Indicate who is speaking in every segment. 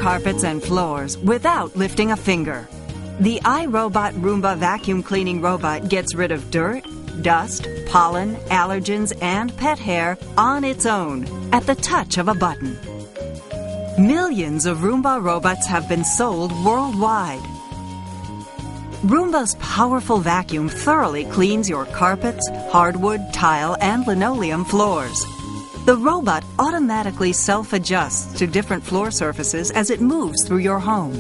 Speaker 1: carpets and floors without lifting a finger. The Irobot Roomba vacuum cleaning robot gets rid of dirt, dust, pollen, allergens, and pet hair on its own at the touch of a button. Millions of Roomba robots have been sold worldwide. Roomba's powerful vacuum thoroughly cleans your carpets, hardwood, tile, and linoleum floors. The robot automatically self-adjusts to different floor surfaces as it moves through your home.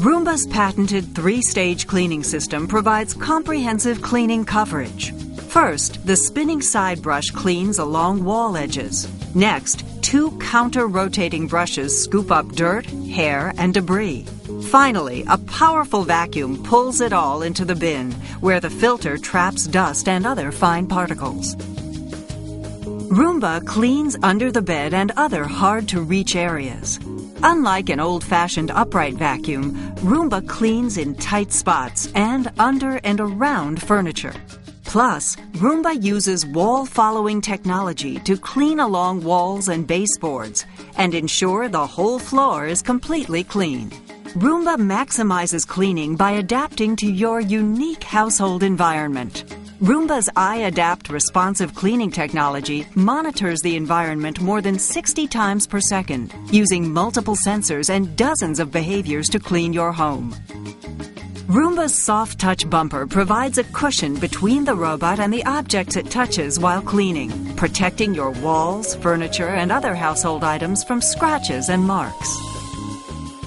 Speaker 1: Roomba's patented 3-stage cleaning system provides comprehensive cleaning coverage. First, the spinning side brush cleans along wall edges. Next, 2 counter-rotating brushes scoop up dirt, hair, and debris. Finally, a powerful vacuum pulls it all into the bin, where the filter traps dust and other fine particles. Roomba cleans under the bed and other hard-to-reach areas. Unlike an old-fashioned upright vacuum, Roomba cleans in tight spots and under and around furniture. Plus, Roomba uses wall-following technology to clean along walls and baseboards and ensure the whole floor is completely clean. Roomba maximizes cleaning by adapting to your unique household environment. Roomba's iAdapt responsive cleaning technology monitors the environment more than 60 times per second, using multiple sensors and dozens of behaviors to clean your home. Roomba's soft touch bumper provides a cushion between the robot and the objects it touches while cleaning, protecting your walls, furniture, and other household items from scratches and marks.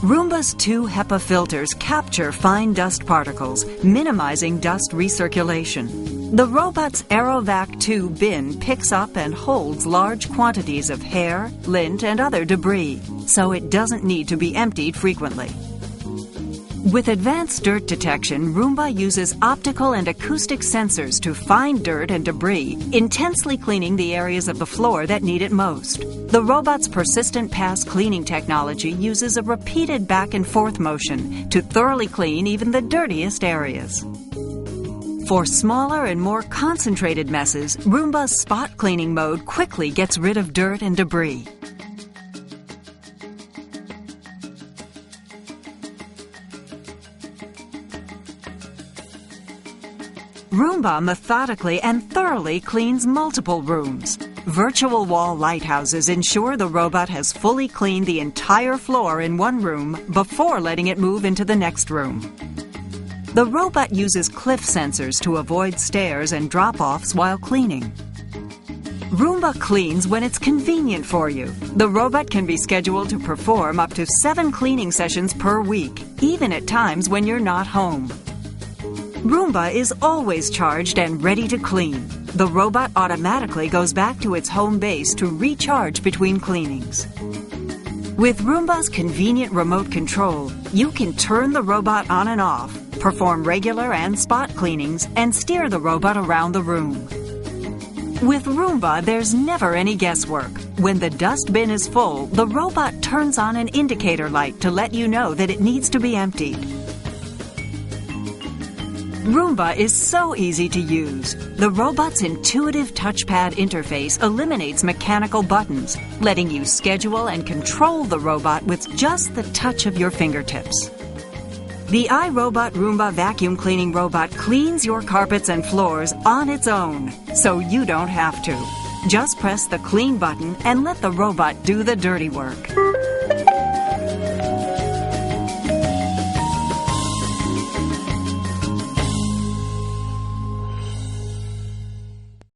Speaker 1: Roomba's 2 HEPA filters capture fine dust particles, minimizing dust recirculation. The robot's AeroVac 2 bin picks up and holds large quantities of hair, lint, and other debris, so it doesn't need to be emptied frequently. With advanced dirt detection, Roomba uses optical and acoustic sensors to find dirt and debris, intensely cleaning the areas of the floor that need it most. The robot's persistent pass cleaning technology uses a repeated back and forth motion to thoroughly clean even the dirtiest areas. For smaller and more concentrated messes, Roomba's spot cleaning mode quickly gets rid of dirt and debris. Roomba methodically and thoroughly cleans multiple rooms. Virtual wall lighthouses ensure the robot has fully cleaned the entire floor in one room before letting it move into the next room. The robot uses cliff sensors to avoid stairs and drop-offs while cleaning. Roomba cleans when it's convenient for you. The robot can be scheduled to perform up to 7 cleaning sessions per week, even at times when you're not home. Roomba is always charged and ready to clean. The robot automatically goes back to its home base to recharge between cleanings. With Roomba's convenient remote control, you can turn the robot on and off, perform regular and spot cleanings, and steer the robot around the room. With Roomba, there's never any guesswork. When the dust bin is full, the robot turns on an indicator light to let you know that it needs to be emptied. Roomba is so easy to use. The robot's intuitive touchpad interface eliminates mechanical buttons, letting you schedule and control the robot with just the touch of your fingertips. The Irobot Roomba vacuum cleaning robot cleans your carpets and floors on its own, so you don't have to. Just press the clean button and let the robot do the dirty work.